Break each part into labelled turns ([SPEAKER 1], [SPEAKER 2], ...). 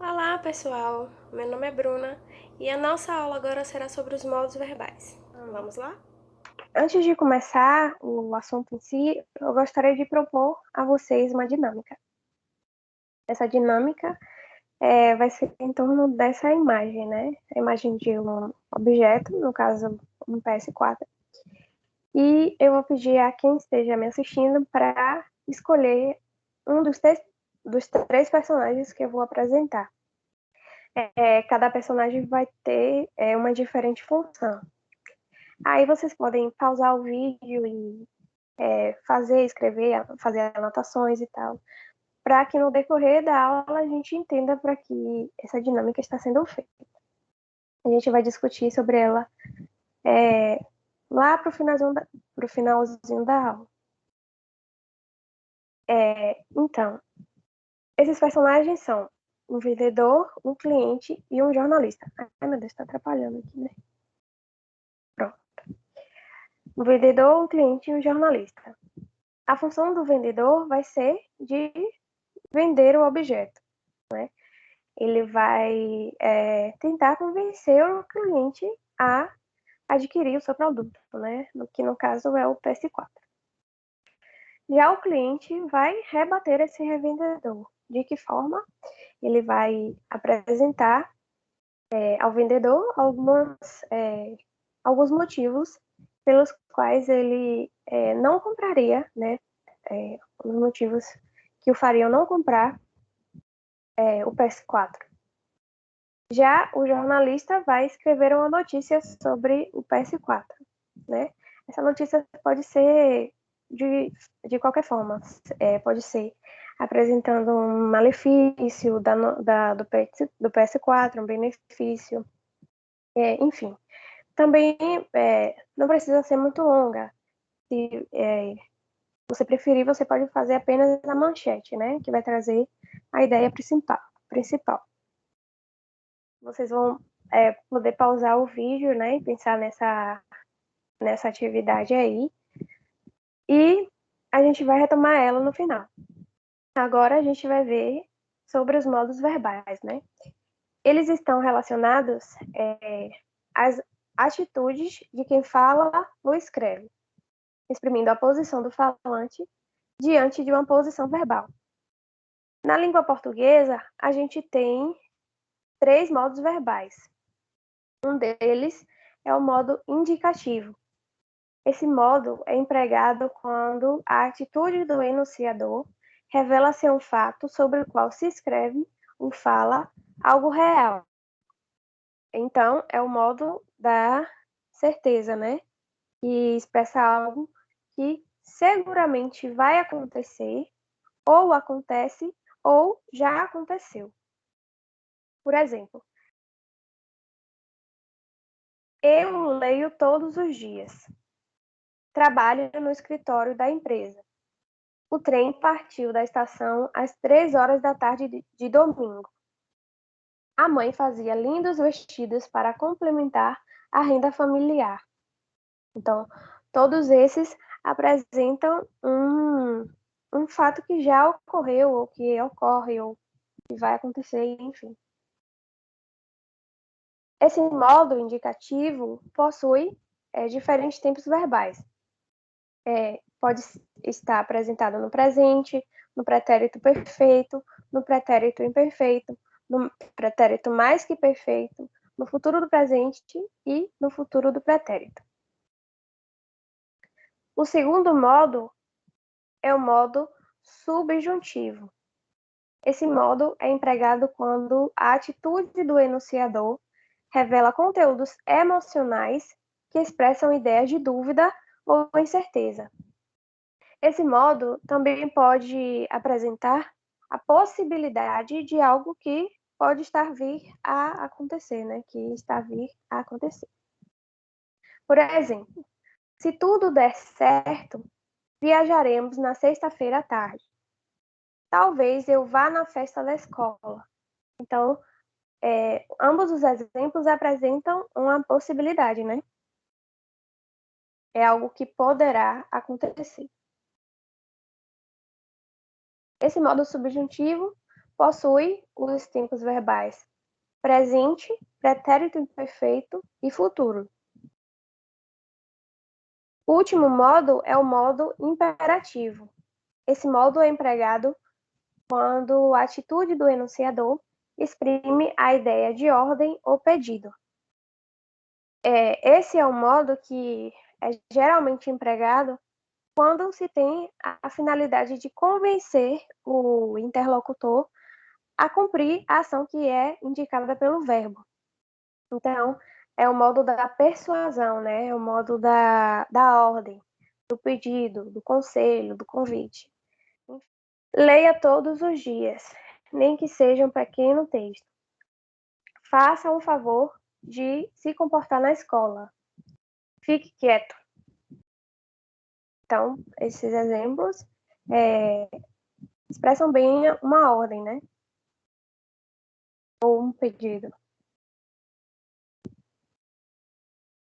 [SPEAKER 1] Olá, pessoal! Meu nome é Bruna e a nossa aula agora será sobre os modos verbais. Vamos lá? Antes de começar o assunto em si, eu gostaria de propor a vocês uma dinâmica. Essa dinâmica vai ser em torno dessa imagem, né? A imagem de um objeto, no caso, um PS4. E eu vou pedir a quem esteja me assistindo para escolher um dos três personagens que eu vou apresentar. Cada personagem vai ter uma diferente função. Aí vocês podem pausar o vídeo e escrever, fazer anotações e tal, para que no decorrer da aula a gente entenda para que essa dinâmica está sendo feita. A gente vai discutir sobre ela lá para o finalzinho da aula. Então, esses personagens são um vendedor, um cliente e um jornalista. Ai, meu Deus, está atrapalhando aqui, né? Pronto. Um vendedor, um cliente e um jornalista. A função do vendedor vai ser de vender o objeto, né? Ele vai tentar convencer o cliente a adquirir o seu produto, né? Que no caso é o PS4. Já o cliente vai rebater esse revendedor. De que forma? Ele vai apresentar ao vendedor alguns motivos pelos quais ele não compraria, né? Os motivos que o fariam não comprar o PS4. Já o jornalista vai escrever uma notícia sobre o PS4, né? Essa notícia pode ser de qualquer forma. Pode ser apresentando um malefício do PS4, um benefício, enfim. Também não precisa ser muito longa. Se você preferir, você pode fazer apenas a manchete, né? Que vai trazer a ideia principal. Vocês vão poder pausar o vídeo, né? E pensar nessa atividade aí. E a gente vai retomar ela no final. Agora a gente vai ver sobre os modos verbais, né? Eles estão relacionados às atitudes de quem fala ou escreve, exprimindo a posição do falante diante de uma posição verbal. Na língua portuguesa, a gente tem 3 modos verbais. Um deles é o modo indicativo. Esse modo é empregado quando a atitude do enunciador revela ser um fato sobre o qual se escreve ou fala algo real. Então, é o modo da certeza, né? Que expressa algo que seguramente vai acontecer, ou acontece, ou já aconteceu. Por exemplo, eu leio todos os dias. Trabalho no escritório da empresa. O trem partiu da estação às 3 horas da tarde de domingo. A mãe fazia lindos vestidos para complementar a renda familiar. Então, todos esses apresentam um fato que já ocorreu, ou que ocorre, ou que vai acontecer, enfim. Esse modo indicativo possui diferentes tempos verbais. Pode estar apresentado no presente, no pretérito perfeito, no pretérito imperfeito, no pretérito mais que perfeito, no futuro do presente e no futuro do pretérito. O segundo modo é o modo subjuntivo. Esse modo é empregado quando a atitude do enunciador revela conteúdos emocionais que expressam ideias de dúvida ou incerteza. Esse modo também pode apresentar a possibilidade de algo que pode estar vir a acontecer, né? Que está vir a acontecer. Por exemplo, se tudo der certo, viajaremos na sexta-feira à tarde. Talvez eu vá na festa da escola. Então, ambos os exemplos apresentam uma possibilidade, né? É algo que poderá acontecer. Esse modo subjuntivo possui os tempos verbais presente, pretérito imperfeito e futuro. O último modo é o modo imperativo. Esse modo é empregado quando a atitude do enunciador exprime a ideia de ordem ou pedido. Esse é o modo que é geralmente empregado quando se tem a finalidade de convencer o interlocutor a cumprir a ação que é indicada pelo verbo. Então, é o modo da persuasão, né? É o modo da ordem, do pedido, do conselho, do convite. Leia todos os dias, nem que seja um pequeno texto. Faça um favor de se comportar na escola. Fique quieto. Então, esses exemplos expressam bem uma ordem, né? Ou um pedido.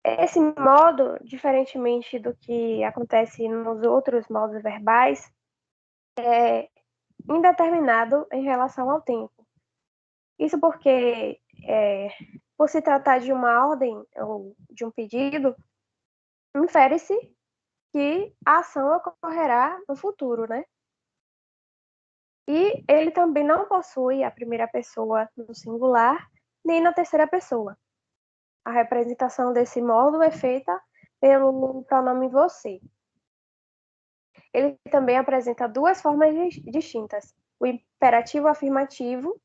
[SPEAKER 1] Esse modo, diferentemente do que acontece nos outros modos verbais, é indeterminado em relação ao tempo. Isso porque, por se tratar de uma ordem ou de um pedido, infere-se que a ação ocorrerá no futuro, né? E ele também não possui a primeira pessoa no singular, nem na terceira pessoa. A representação desse modo é feita pelo pronome você. Ele também apresenta duas formas distintas, o imperativo afirmativo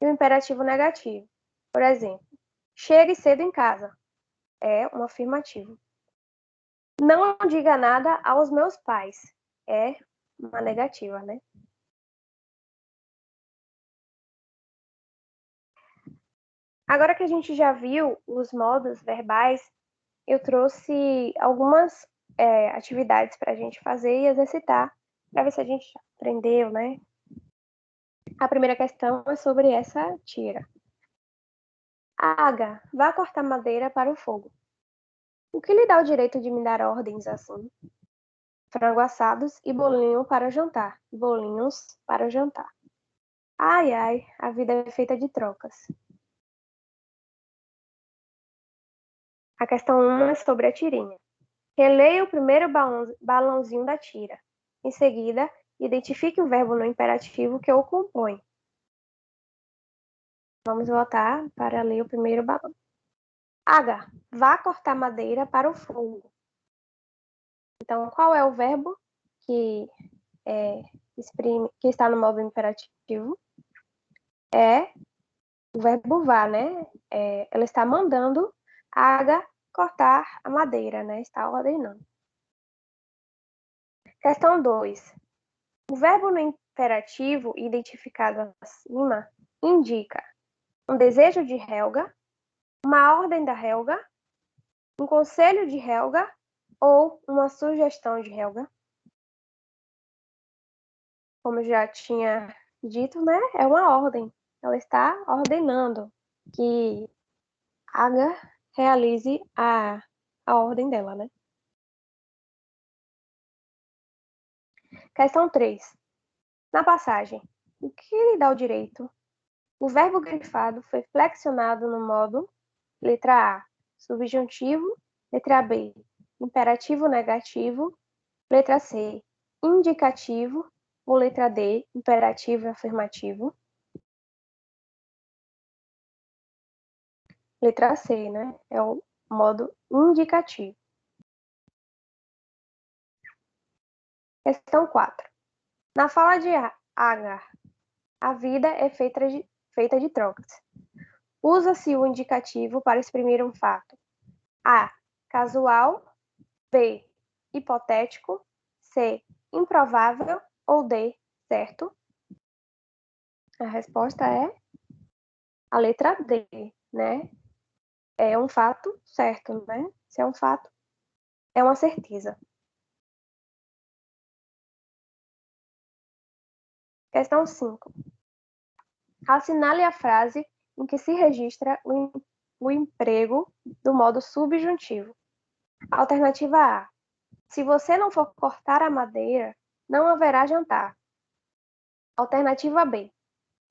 [SPEAKER 1] e o imperativo negativo. Por exemplo, chegue cedo em casa. É um afirmativo. Não diga nada aos meus pais. É uma negativa, né? Agora que a gente já viu os modos verbais, eu trouxe algumas atividades para a gente fazer e exercitar, para ver se a gente aprendeu, né? A primeira questão é sobre essa tira. Aga, vá cortar madeira para o fogo. O que lhe dá o direito de me dar ordens assim? Frango assados e bolinho para jantar. Bolinhos para jantar. Ai, ai, a vida é feita de trocas. A questão 1 é sobre a tirinha. Releia o primeiro balãozinho da tira. Em seguida, identifique o verbo no imperativo que o compõe. Vamos voltar para ler o primeiro balão. Aga, vá cortar madeira para o fogo. Então, qual é o verbo que está no modo imperativo? É o verbo vá, né? Ela está mandando a Aga cortar a madeira, né? Está ordenando. Questão 2. O verbo no imperativo identificado acima indica um desejo de Helga, uma ordem da Helga, um conselho de Helga ou uma sugestão de Helga. Como já tinha dito, né? É uma ordem. Ela está ordenando que Aga realize a ordem dela, né? Questão 3. Na passagem, o que lhe dá o direito? O verbo grifado foi flexionado no modo letra A, subjuntivo, letra B, imperativo negativo, letra C, indicativo, ou letra D, imperativo e afirmativo. Letra C, né? É o modo indicativo. Questão 4. Na fala de Agar, a vida é feita de trocas. Usa-se o indicativo para exprimir um fato. A. Casual. B. Hipotético. C. Improvável. Ou D. Certo? A resposta é a letra D, né? É um fato certo, né? Se é um fato, é uma certeza. Questão 5. Assinale a frase em que se registra o emprego do modo subjuntivo. Alternativa A. Se você não for cortar a madeira, não haverá jantar. Alternativa B.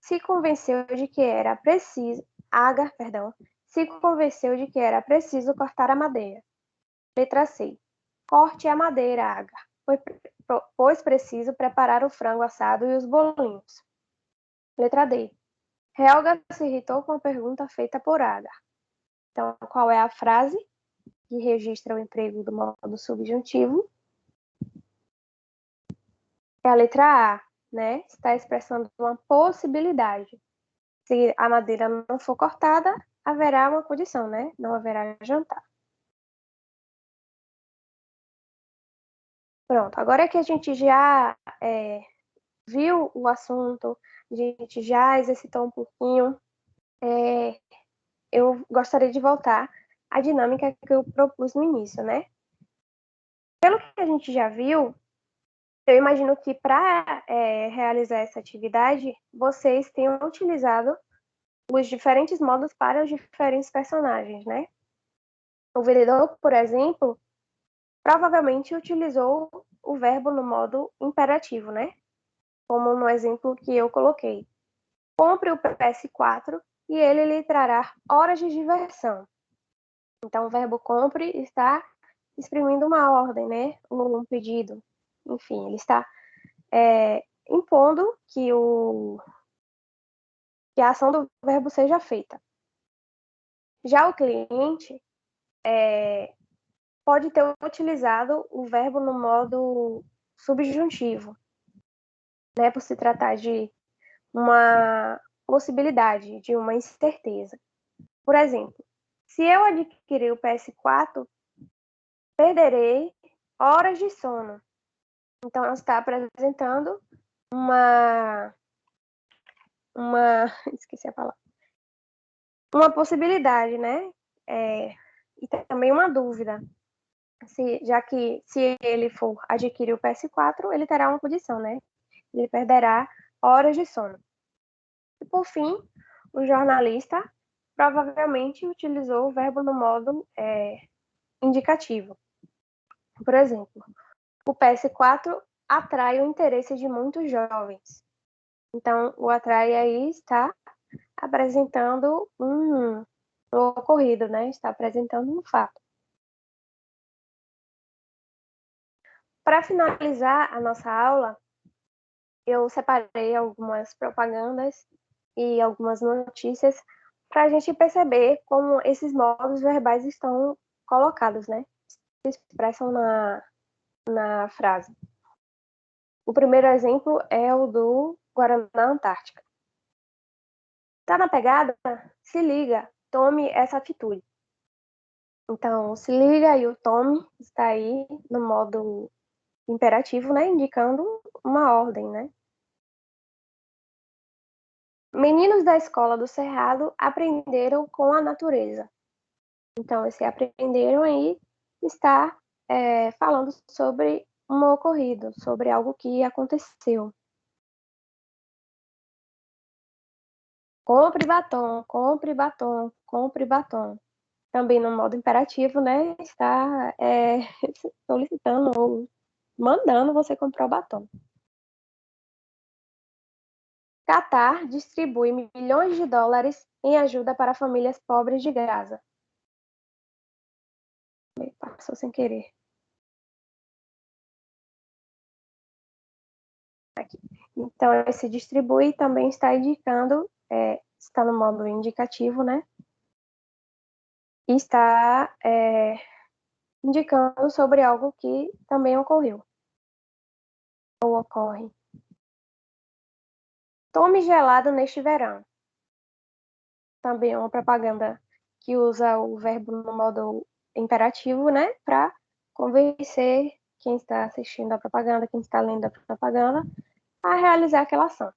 [SPEAKER 1] se convenceu de que era preciso, Agar, perdão, se convenceu de que era preciso cortar a madeira. Letra C. Corte a madeira, Agar, pois preciso preparar o frango assado e os bolinhos. Letra D. Helga se irritou com a pergunta feita por Agar. Então, qual é a frase que registra o emprego do modo subjuntivo? É a letra A, né? Está expressando uma possibilidade. Se a madeira não for cortada, haverá uma condição, né? Não haverá jantar. Pronto, agora que a gente já viu o assunto, a gente já exercitou um pouquinho, eu gostaria de voltar à dinâmica que eu propus no início, né? Pelo que a gente já viu, eu imagino que para realizar essa atividade, vocês tenham utilizado os diferentes modos para os diferentes personagens, né? O vendedor, por exemplo, provavelmente utilizou o verbo no modo imperativo, né? Como no exemplo que eu coloquei. Compre o PS4 e ele lhe trará horas de diversão. Então, o verbo compre está exprimindo uma ordem, né? Um pedido. Enfim, ele está impondo que a ação do verbo seja feita. Já o cliente pode ter utilizado o verbo no modo subjuntivo, né? Por se tratar de uma possibilidade, de uma incerteza. Por exemplo, se eu adquirir o PS4, perderei horas de sono. Então, ela está apresentando uma esqueci a palavra, uma possibilidade, né? E também uma dúvida. Já que se ele for adquirir o PS4, ele terá uma condição, né? Ele perderá horas de sono. E por fim, o jornalista provavelmente utilizou o verbo no modo indicativo. Por exemplo, o PS4 atrai o interesse de muitos jovens. Então, o atrai aí está apresentando um ocorrido, né? Está apresentando um fato. Para finalizar a nossa aula, eu separei algumas propagandas e algumas notícias para a gente perceber como esses modos verbais estão colocados, né? Se expressam na frase. O primeiro exemplo é o do Guaraná Antártica. Tá na pegada? Se liga, tome essa atitude. Então, se liga e o tome está aí no modo imperativo, né? Indicando uma ordem, né? Meninos da escola do Cerrado aprenderam com a natureza. Então, esse aprenderam aí está falando sobre um ocorrido, sobre algo que aconteceu. Compre batom, compre batom, compre batom. Também no modo imperativo, né? Está solicitando ou mandando você comprar o batom. Catar distribui milhões de dólares em ajuda para famílias pobres de Gaza. Passou sem querer. Aqui. Então, esse distribui também está indicando, está no modo indicativo, né? E está indicando sobre algo que também ocorreu. Ou ocorre. Tome gelado neste verão. Também é uma propaganda que usa o verbo no modo imperativo, né? Para convencer quem está assistindo a propaganda, quem está lendo a propaganda, a realizar aquela ação.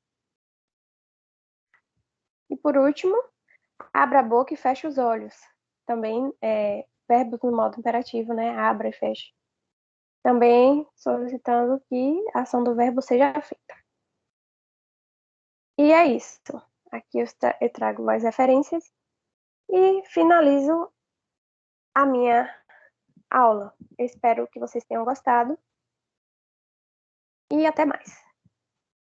[SPEAKER 1] E por último, abra a boca e feche os olhos. Também verbos no modo imperativo, né? Abra e feche. Também solicitando que a ação do verbo seja feita. E é isso. Aqui eu trago mais referências e finalizo a minha aula. Eu espero que vocês tenham gostado e até mais.